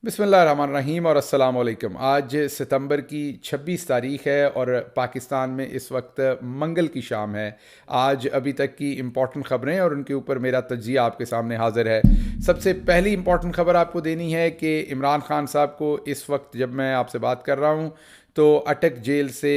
बिस्मिल्लाहिर्रहमानिर्रहीम और अस्सलाम वालेकुम। आज सितंबर की 26 तारीख है और पाकिस्तान में इस वक्त मंगल की शाम है। आज अभी तक की इम्पॉर्टेंट ख़बरें और उनके ऊपर मेरा तज्ज़िया आपके सामने हाज़िर है। सबसे पहली इम्पॉर्टेंट ख़बर आपको देनी है कि इमरान खान साहब को इस वक्त जब मैं आपसे बात कर रहा हूँ तो अटक जेल से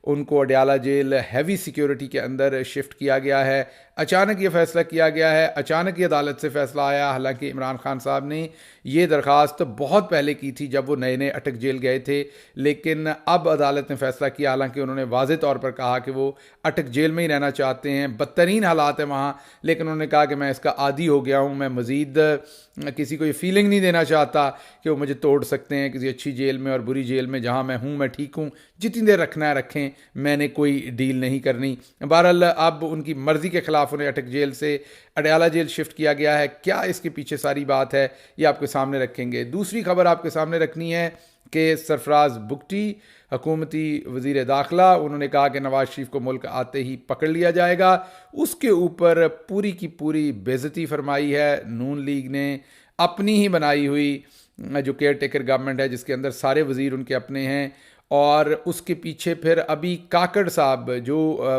उनको अडयाला जेल हैवी सिक्योरिटी के अंदर शिफ्ट किया गया है। अचानक ये फ़ैसला किया गया है, अचानक ये अदालत से फ़ैसला आया। हालांकि इमरान खान साहब ने ये दरख्वास्त बहुत पहले की थी जब वो नए नए अटक जेल गए थे, लेकिन अब अदालत ने फ़ैसला किया। हालांकि उन्होंने वाज़े तौर पर कहा कि वो अटक जेल में ही रहना चाहते हैं, बदतरीन हालात है वहाँ, लेकिन उन्होंने कहा कि मैं इसका आदी हो गया हूँ, मैं मज़ीद किसी को ये फीलिंग नहीं देना चाहता कि वो मुझे तोड़ सकते हैं किसी अच्छी जेल में और बुरी जेल में। जहाँ मैं हूँ मैं ठीक हूँ, जितनी देर रखना है रखें, मैंने कोई डील नहीं करनी। बहरहाल अब उनकी मर्ज़ी के ख़िलाफ़ उन्हें अटक जेल से अडयाला जेल शिफ्ट किया गया है। क्या इसके पीछे सारी बात है ये आपके सामने रखेंगे। दूसरी खबर आपके सामने रखनी है कि सरफराज बुगटी हुकूमती वज़ीर दाखिला, उन्होंने कहा कि नवाज शरीफ को मुल्क आते ही पकड़ लिया जाएगा। उसके ऊपर पूरी की पूरी बेइज्जती फरमाई है नून लीग ने, अपनी ही बनाई हुई जो केयर टेकर गवर्नमेंट है जिसके अंदर सारे वज़ीर उनके अपने हैं। और उसके पीछे फिर अभी काकड़ साहब जो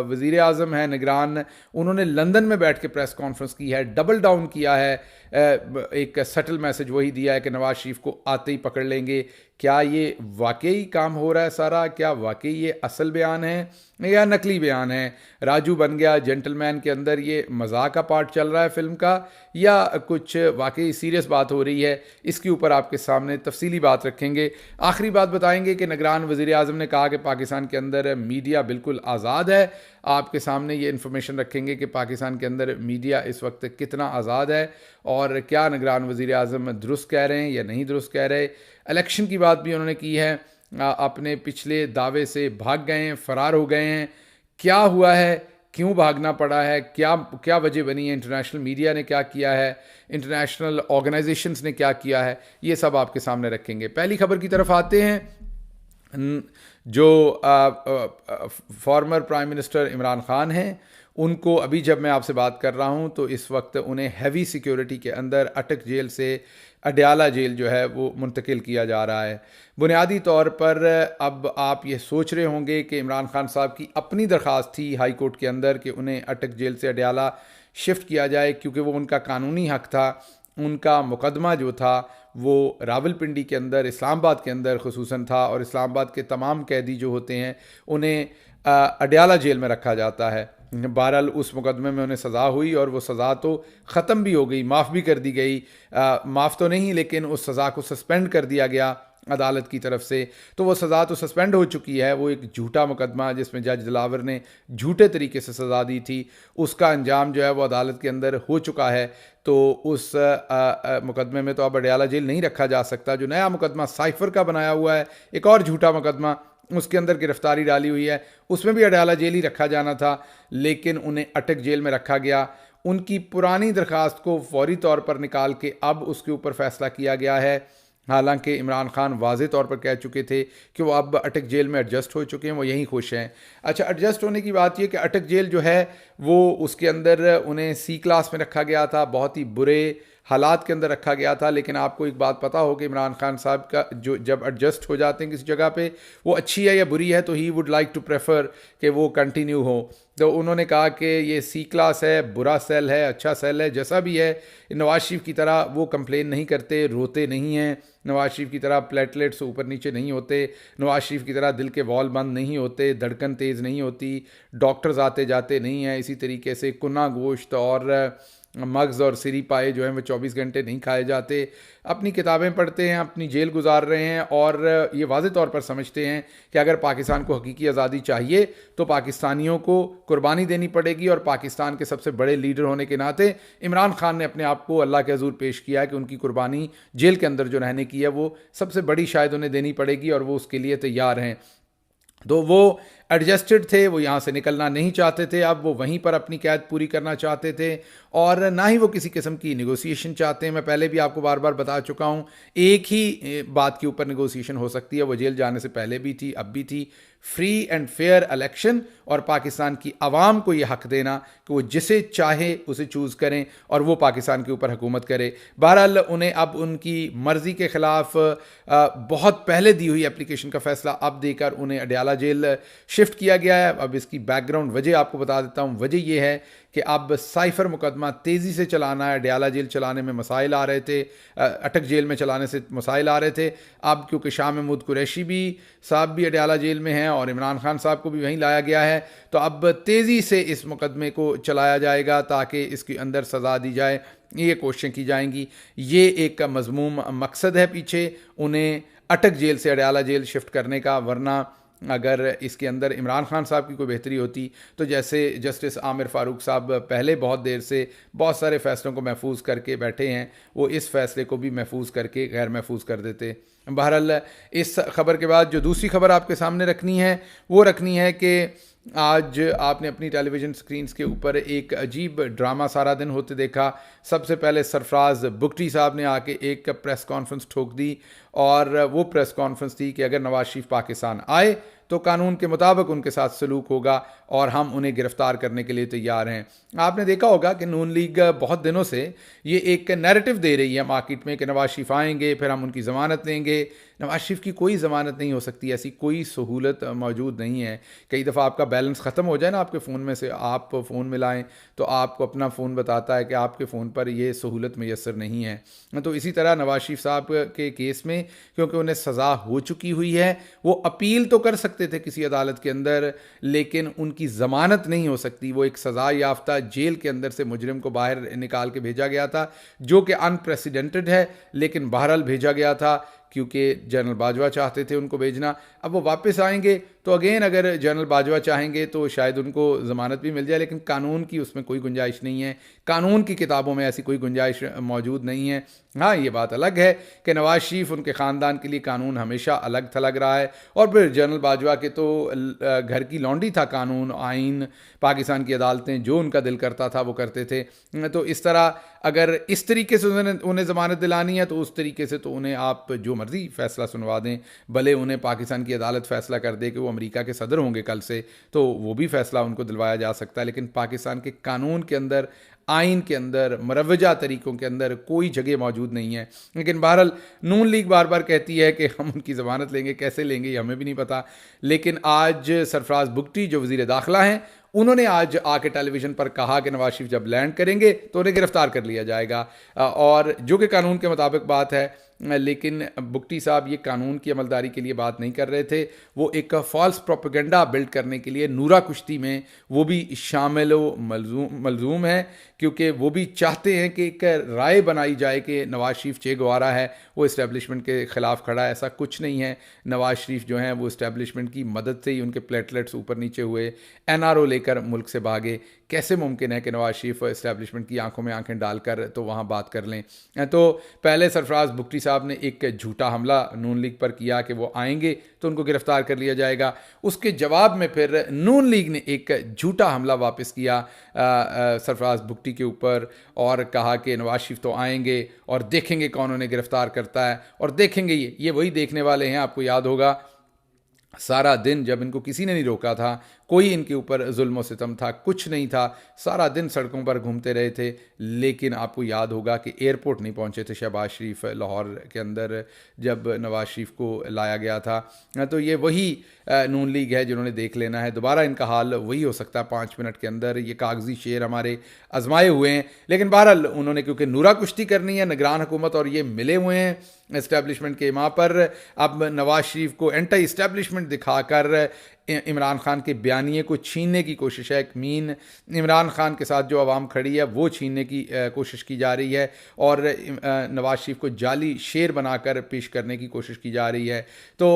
वज़ीर आज़म है निगरान, उन्होंने लंदन में बैठ के प्रेस कॉन्फ्रेंस की है, डबल डाउन किया है, एक सटल मैसेज वही दिया है कि नवाज शरीफ को आते ही पकड़ लेंगे। क्या ये वाकई काम हो रहा है सारा? क्या वाकई ये असल बयान है या नकली बयान है? राजू बन गया जेंटलमैन के अंदर ये मजाक का पार्ट चल रहा है फिल्म का, या कुछ वाकई सीरियस बात हो रही है? इसके ऊपर आपके सामने तफसीली बात रखेंगे। आखिरी बात बताएंगे कि निगरान वज़ीर आज़म ने कहा कि पाकिस्तान के अंदर मीडिया बिल्कुल आज़ाद है। आपके सामने ये इन्फॉर्मेशन रखेंगे कि पाकिस्तान के अंदर मीडिया इस वक्त कितना आज़ाद है और क्या निगरान वज़ीर आज़म दुरुस्त कह रहे हैं या नहीं दुरुस्त कह रहे। इलेक्शन की बात भी उन्होंने की है, अपने पिछले दावे से भाग गए हैं, फ़रार हो गए हैं। क्या हुआ है, क्यों भागना पड़ा है, क्या क्या वजह बनी है, इंटरनेशनल मीडिया ने क्या किया है, इंटरनेशनल ऑर्गेनाइजेशंस ने क्या किया है, ये सब आपके सामने रखेंगे। पहली खबर की तरफ आते हैं। जो former prime minister Imran Khan हैं, उनको अभी जब मैं आपसे बात कर रहा हूं तो इस वक्त उन्हें हैवी सिक्योरिटी के अंदर अटक जेल से अडयाला जेल जो है वो मुंतकिल किया जा रहा है। बुनियादी तौर पर अब आप ये सोच रहे होंगे कि इमरान खान साहब की अपनी दरख्वास्त थी हाई कोर्ट के अंदर कि उन्हें अटक जेल से अडयाला शिफ्ट किया जाए, क्योंकि वो उनका कानूनी हक था। उनका मुकदमा जो था वो रावलपिंडी के अंदर, इस्लामाबाद के अंदर ख़ुसूसन था, और इस्लामाबाद के तमाम कैदी जो होते हैं उन्हें अडयाला जेल में रखा जाता है। बहरहाल उस मुकदमे में उन्हें सज़ा हुई और वो सज़ा तो ख़त्म भी हो गई, माफ़ भी कर दी गई। माफ़ तो नहीं, लेकिन उस सज़ा को सस्पेंड कर दिया गया अदालत की तरफ से। तो वो सज़ा तो सस्पेंड हो चुकी है। वो एक झूठा मुकदमा जिसमें जज दिलावर ने झूठे तरीके से सज़ा दी थी, उसका अंजाम जो है वो अदालत के अंदर हो चुका है। तो उस मुकदमे में तो अब अडयाला जेल नहीं रखा जा सकता। जो नया मुकदमा साइफर का बनाया हुआ है, एक और झूठा मुकदमा, उसके अंदर गिरफ्तारी डाली हुई है, उसमें भी अडयाला जेल ही रखा जाना था, लेकिन उन्हें अटक जेल में रखा गया। उनकी पुरानी दरख्वास्त को फौरी तौर पर निकाल के अब उसके ऊपर फैसला किया गया है। हालांकि इमरान खान वाज़े तौर पर कह चुके थे कि वो अब अटक जेल में एडजस्ट हो चुके हैं, वो यहीं खुश हैं। अच्छा, एडजस्ट होने की बात ये कि अटक जेल जो है वो उसके अंदर उन्हें सी क्लास में रखा गया था, बहुत ही बुरे हालात के अंदर रखा गया था। लेकिन आपको एक बात पता हो कि इमरान खान साहब का जो जब एडजस्ट हो जाते हैं किसी जगह पे, वो अच्छी है या बुरी है, तो he would like to prefer कि वो कंटिन्यू हो। तो उन्होंने कहा कि ये सी क्लास है, बुरा सेल है, अच्छा सेल है, जैसा भी है, नवाज शरीफ की तरह वो कंप्लेन नहीं करते, रोते नहीं हैं, नवाज शरीफ की तरह प्लेटलेट्स ऊपर नीचे नहीं होते, नवाज शरीफ की तरह दिल के वॉल बंद नहीं होते, धड़कन तेज़ नहीं होती, डॉक्टर्स आते जाते नहीं हैं। इसी तरीके से कुना गोश्त और मग्ज़ और सिरी पाए जो हैं वो 24 घंटे नहीं खाए जाते। अपनी किताबें पढ़ते हैं, अपनी जेल गुजार रहे हैं और ये वाज़े तौर पर समझते हैं कि अगर पाकिस्तान को हकीकी आज़ादी चाहिए तो पाकिस्तानियों को कुर्बानी देनी पड़ेगी। और पाकिस्तान के सबसे बड़े लीडर होने के नाते इमरान खान ने अपने आप को अल्लाह के हज़ूर पेश किया है कि उनकी कुर्बानी जेल के अंदर जो रहने की है वो सबसे बड़ी शायद उन्हें देनी पड़ेगी और वो उसके लिए तैयार हैं। तो वो एडजस्टेड थे, वो यहाँ से निकलना नहीं चाहते थे, अब वो वहीं पर अपनी कैद पूरी करना चाहते थे और ना ही वो किसी किस्म की निगोसिएशन चाहते हैं। मैं पहले भी आपको बार बार बता चुका हूँ, एक ही बात के ऊपर निगोसिएशन हो सकती है, वो जेल जाने से पहले भी थी, अब भी थी, फ्री एंड फेयर इलेक्शन और पाकिस्तान की आवाम को ये हक देना कि वो जिसे चाहे उसे चूज़ करें और वो पाकिस्तान के ऊपर हुकूमत करे। बहरहाल उन्हें अब उनकी मर्ज़ी के ख़िलाफ़ बहुत पहले दी हुई एप्लीकेशन का फ़ैसला अब देकर उन्हें अडयाला जेल शिफ्ट किया गया है। अब इसकी बैकग्राउंड वजह आपको बता देता हूँ। वजह यह है कि अब साइफर मुकदमा तेज़ी से चलाना है। अडयाला जेल चलाने में मसाइल आ रहे थे, अटक जेल में चलाने से मसाइल आ रहे थे। अब क्योंकि शाह महमूद कुरैशी भी साहब भी अडयाला जेल में हैं और इमरान खान साहब को भी वहीं लाया गया है, तो अब तेज़ी से इस मुकदमे को चलाया जाएगा ताकि इसके अंदर सज़ा दी जाए। ये कोशिशें की जाएंगी। ये एक मज़मूम मकसद है पीछे उन्हें अटक जेल से अडयाला जेल शिफ्ट करने का, वरना अगर इसके अंदर इमरान खान साहब की कोई बेहतरी होती तो जैसे जस्टिस आमिर फ़ारूक साहब पहले बहुत देर से बहुत सारे फ़ैसलों को महफूज करके बैठे हैं, वो इस फ़ैसले को भी महफूज करके गैर महफूज कर देते। बहरहाल इस खबर के बाद जो दूसरी खबर आपके सामने रखनी है वो रखनी है कि आज आपने अपनी टेलीविज़न स्क्रीन्स के ऊपर एक अजीब ड्रामा सारा दिन होते देखा। सबसे पहले सरफराज बुगटी साहब ने आके एक प्रेस कॉन्फ्रेंस ठोक दी और वो प्रेस कॉन्फ्रेंस थी कि अगर नवाज शरीफ पाकिस्तान आए तो कानून के मुताबिक उनके साथ सलूक होगा और हम उन्हें गिरफ्तार करने के लिए तैयार हैं। आपने देखा होगा कि नून लीग बहुत दिनों से ये एक नैरेटिव दे रही है मार्केट में कि नवाज शरीफ आएंगे फिर हम उनकी ज़मानत देंगे। नवाज शरीफ की कोई ज़मानत नहीं हो सकती, ऐसी कोई सहूलत मौजूद नहीं है। कई दफ़ा आपका बैलेंस ख़त्म हो जाए ना आपके फ़ोन में से, आप फ़ोन मिलाएं तो आपको अपना फ़ोन बताता है कि आपके फ़ोन पर ये सहूलत मैसर नहीं है। तो इसी तरह नवाज शरीफ साहब के केस में क्योंकि उन्हें सज़ा हो चुकी हुई है, वो अपील तो कर सकते थे किसी अदालत के अंदर, लेकिन उनकी ज़मानत नहीं हो सकती। वो एक सज़ा याफ्ता जेल के अंदर से मुजरिम को बाहर निकाल के भेजा गया था, जो कि अनप्रेसिडेंटेड है, लेकिन बहरहाल भेजा गया था क्योंकि जनरल बाजवा चाहते थे उनको भेजना। अब वो वापस आएंगे तो अगेन अगर जनरल बाजवा चाहेंगे तो शायद उनको ज़मानत भी मिल जाए, लेकिन कानून की उसमें कोई गुंजाइश नहीं है, कानून की किताबों में ऐसी कोई गुंजाइश मौजूद नहीं है। हाँ, ये बात अलग है कि नवाज शरीफ उनके ख़ानदान के लिए कानून हमेशा अलग थलग रहा है और फिर जनरल बाजवा के तो घर की लौंडी था कानून, आइन, पाकिस्तान की अदालतें जो उनका दिल करता था वो करते थे। तो इस तरह अगर इस तरीके से उन्हें ज़मानत दिलानी है तो उस तरीके से तो उन्हें आप जो मर्ज़ी फ़ैसला सुनवा दें, भले उन्हें पाकिस्तान की अदालत फ़ैसला कर दे कि वो अमेरिका के सदर होंगे कल से, तो वो भी फ़ैसला उनको दिलवाया जा सकता है, लेकिन पाकिस्तान के कानून के अंदर, आइन के अंदर, मरवजा तरीक़ों के अंदर कोई जगह मौजूद नहीं है। लेकिन बहरहाल नून लीग बार बार कहती है कि हम उनकी ज़मानत लेंगे, कैसे लेंगे ये हमें भी नहीं पता। लेकिन आज सरफराज बुगटी जो वज़ीर दाखिला हैं, उन्होंने आज आके टेलीविज़न पर कहा कि नवाज शरीफ जब लैंड करेंगे तो उन्हें गिरफ्तार कर लिया जाएगा, और जो कि कानून के मुताबिक बात है। लेकिन बुगटी साहब ये कानून की अमलदारी के लिए बात नहीं कर रहे थे, वो एक फ़ॉल्स प्रोपेगेंडा बिल्ड करने के लिए नूरा कुश्ती में वो भी शामिल मलजूम है, क्योंकि वो भी चाहते हैं कि एक राय बनाई जाए कि नवाज शरीफ चे गवारा है, वो इस्टेब्लिशमेंट के ख़िलाफ़ खड़ा है। ऐसा कुछ नहीं है। नवाज शरीफ जो हैं वो इस्टेब्लिशमेंट की मदद से ही उनके प्लेटलेट्स ऊपर नीचे हुए, NRO लेकर मुल्क से भागे। कैसे मुमकिन है कि नवाज शरीफ इस्टेब्लिशमेंट की आंखों में आंखें डालकर तो वहाँ बात कर लें। तो पहले सरफराज बुगटी साहब ने एक झूठा हमला नून लीग पर किया कि वो आएंगे तो उनको गिरफ्तार कर लिया जाएगा। उसके जवाब में फिर नून लीग ने एक झूठा हमला वापस किया सरफराज बुगटी के ऊपर और कहा कि नवाज शरीफ तो आएंगे और देखेंगे कौन उन्हें गिरफ्तार करता है, और देखेंगे ये वही देखने वाले हैं। आपको याद होगा सारा दिन जब इनको किसी ने नहीं रोका था, कोई इनके ऊपर जुल्म सितम था, कुछ नहीं था, सारा दिन सड़कों पर घूमते रहे थे, लेकिन आपको याद होगा कि एयरपोर्ट नहीं पहुंचे थे शहबाज शरीफ लाहौर के अंदर जब नवाज शरीफ को लाया गया था। तो ये वही नून लीग है जिन्होंने देख लेना है, दोबारा इनका हाल वही हो सकता है 5 मिनट के अंदर। ये कागजी शेर हमारे आजमाए हुए हैं, लेकिन बहरहाल उन्होंने क्योंकि नूरा कुश्ती करनी है, निगरान हुकूमत और ये मिले हुए हैं इस्टेब्लिशमेंट के वहाँ पर। अब नवाज शरीफ को एंटी इस्टेब्लिशमेंट दिखाकर इमरान खान के बयानिए को छीनने की कोशिश है। एक मीन इमरान खान के साथ जो आवाम खड़ी है वो छीनने की कोशिश की जा रही है और नवाज शरीफ को जाली शेर बनाकर पेश करने की कोशिश की जा रही है। तो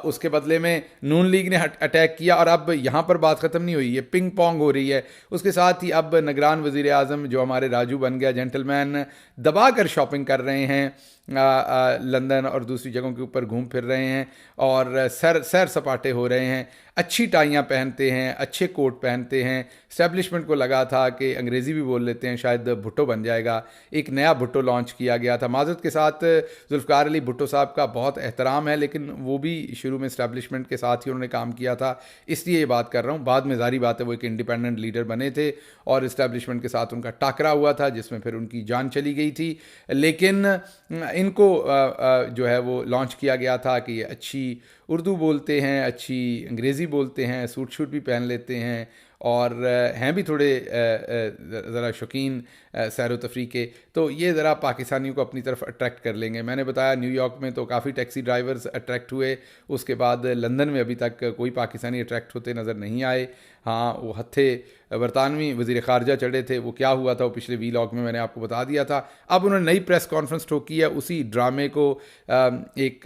उसके बदले में नून लीग ने अटैक किया, और अब यहाँ पर बात ख़त्म नहीं हुई, ये पिंग पोंग हो रही है। उसके साथ ही अब निगरान वज़ीर आज़म जो हमारे राजू बन गया जेंटलमैन, दबा कर शॉपिंग कर रहे हैं, लंदन और दूसरी जगहों के ऊपर घूम फिर रहे हैं और सैर सपाटे हो रहे हैं। अच्छी टाइयाँ पहनते हैं, अच्छे कोट पहनते हैं। इस्टेब्लिशमेंट को लगा था कि अंग्रेज़ी भी बोल लेते हैं, शायद भुट्टो बन जाएगा। एक नया भुट्टो लॉन्च किया गया था। माज़रत के साथ जुल्फ़िकार अली भुट्टो साहब का बहुत एहतराम है, लेकिन वो भी शुरू में इस्टेब्लिशमेंट के साथ ही उन्होंने काम किया था, इसलिए ये बात कर रहा हूँ। बाद में ज़ाहिर बात है वो एक इंडिपेंडेंट लीडर बने थे और इस्टेब्लिशमेंट के साथ उनका टाकरा हुआ था, जिसमें फिर उनकी जान चली गई थी। लेकिन इनको जो है वो लॉन्च किया गया था कि ये अच्छी उर्दू बोलते हैं, अच्छी अंग्रेज़ी बोलते हैं, सूट शूट भी पहन लेते हैं और हैं भी थोड़े ज़रा शौकीन सैर व तफरी के, तो ये ज़रा पाकिस्तानियों को अपनी तरफ अट्रैक्ट कर लेंगे। मैंने बताया न्यूयॉर्क में तो काफ़ी टैक्सी ड्राइवर्स अट्रैक्ट हुए, उसके बाद लंदन में अभी तक कोई पाकिस्तानी अट्रैक्ट होते नज़र नहीं आए। हाँ, वो हत्थे बरतानवी वज़ीर ख़ारजा चढ़े थे, वो क्या हुआ था वो पिछले वीलॉग में मैंने आपको बता दिया था। अब उन्होंने नई प्रेस कॉन्फ्रेंस ठोकी है, उसी ड्रामे को एक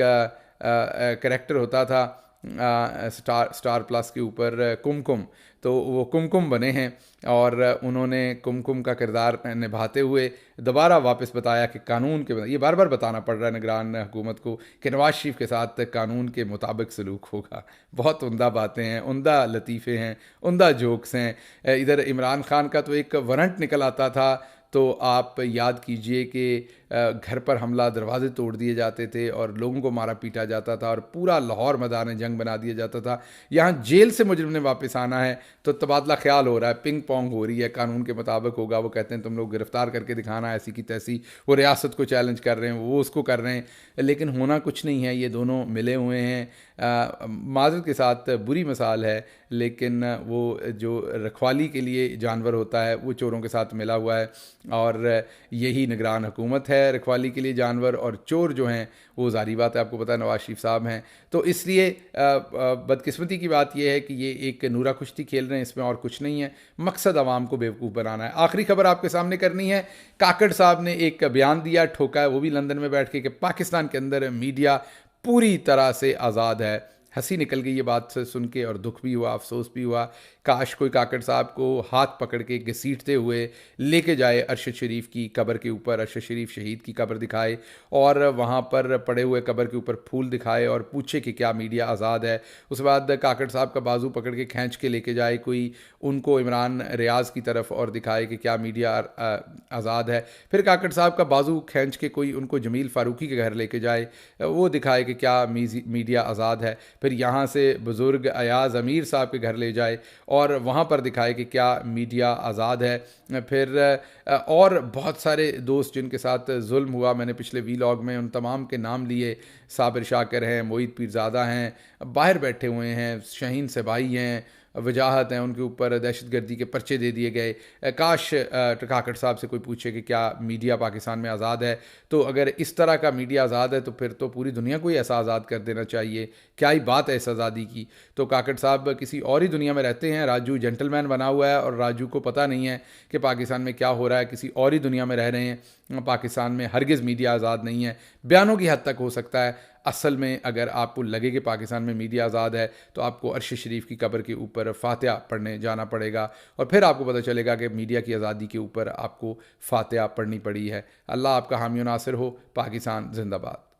करैक्टर होता था स्टार प्लस के ऊपर कुमकुम, तो वो कुमकुम बने हैं और उन्होंने कुमकुम का किरदार निभाते हुए दोबारा वापस बताया कि कानून के, ये बार बार बताना पड़ रहा है निगरान हुकूमत को कि नवाज शरीफ के साथ कानून के मुताबिक सलूक होगा। बहुत उम्दा बातें हैं, उम्दा लतीफ़े हैं, उम्दा जोक्स हैं। इधर इमरान खान का तो एक वारंट निकल आता था, तो आप याद कीजिए कि घर पर हमला, दरवाजे तोड़ दिए जाते थे और लोगों को मारा पीटा जाता था और पूरा लाहौर मैदान जंग बना दिया जाता था। यहाँ जेल से मुजरिम ने वापस आना है तो तबादला ख्याल हो रहा है, पिंग पोंग हो रही है, कानून के मुताबिक होगा। वो कहते हैं तुम लोग गिरफ्तार करके दिखाना ऐसी की तैसी, वो रियासत को चैलेंज कर रहे हैं, वो उसको कर रहे हैं, लेकिन होना कुछ नहीं है। ये दोनों मिले हुए हैं। माजरत के साथ बुरी मिसाल है, लेकिन वो जो रखवाली के लिए जानवर होता है वो चोरों के साथ मिला हुआ है और यही निगरान हुकूमत है, रखवाली के लिए जानवर, और चोर जो हैं वो ज़ाहिर बात है आपको पता है नवाज शरीफ साहब हैं। तो इसलिए बदकिस्मती की बात यह है कि ये एक नूरा कुश्ती खेल रहे हैं, इसमें और कुछ नहीं है। मकसद आवाम को बेवकूफ़ बनाना है। आखिरी खबर आपके सामने करनी है। काकड़ साहब ने एक बयान दिया, ठोका है वो भी लंदन में बैठ के, कि पाकिस्तान के अंदर मीडिया पूरी तरह से आज़ाद है। हंसी निकल गई ये बात से सुन के और दुख भी हुआ, अफसोस भी हुआ। काश कोई काकड़ साहब को हाथ पकड़ के घसीटते हुए लेके जाए अरशद शरीफ की कब्र के ऊपर, अरशद शरीफ शहीद की कब्र दिखाए और वहाँ पर पड़े हुए कब्र के ऊपर फूल दिखाए और पूछे कि क्या मीडिया आज़ाद है। उसके बाद काकड़ साहब का बाजू पकड़ के खींच के लेके जाए कोई उनको इमरान रियाज़ की तरफ और दिखाए कि क्या मीडिया आज़ाद है। फिर काकड़ साहब का बाजू खींच के कोई उनको जमील फ़ारूकी के घर लेके जाए, वो दिखाए कि क्या मीडिया आज़ाद है। फिर यहाँ से बुज़ुर्ग अयाज़ अमीर साहब के घर ले जाए और वहाँ पर दिखाए कि क्या मीडिया आज़ाद है। फिर और बहुत सारे दोस्त जिनके साथ जुल्म हुआ, मैंने पिछले वीलॉग में उन तमाम के नाम लिए। साबिर शाकिर हैं, मोईद पीरज़ादा हैं, बाहर बैठे हुए हैं, शहीन सिपाही हैं, वजाहत हैं, उनके ऊपर दहशतगर्दी के पर्चे दे दिए गए। काश काकड़ साहब से कोई पूछे कि क्या मीडिया पाकिस्तान में आज़ाद है। तो अगर इस तरह का मीडिया आज़ाद है तो फिर तो पूरी दुनिया को ही ऐसा आज़ाद कर देना चाहिए। क्या ही बात है इस आज़ादी की। तो काकड़ साहब किसी और ही दुनिया में रहते हैं। राजू जेंटलमैन बना हुआ है और राजू को पता नहीं है कि पाकिस्तान में क्या हो रहा है, किसी और ही दुनिया में रह रहे हैं। पाकिस्तान में हरगिज़ मीडिया आज़ाद नहीं है। बयानों की हद तक हो सकता है, असल में अगर आपको लगे कि पाकिस्तान में मीडिया आज़ाद है तो आपको अरशद शरीफ की कब्र के ऊपर फातिहा पढ़ने जाना पड़ेगा और फिर आपको पता चलेगा कि मीडिया की आज़ादी के ऊपर आपको फातिहा पढ़नी पड़ी है। अल्लाह आपका हामी नासिर हो। पाकिस्तान जिंदाबाद।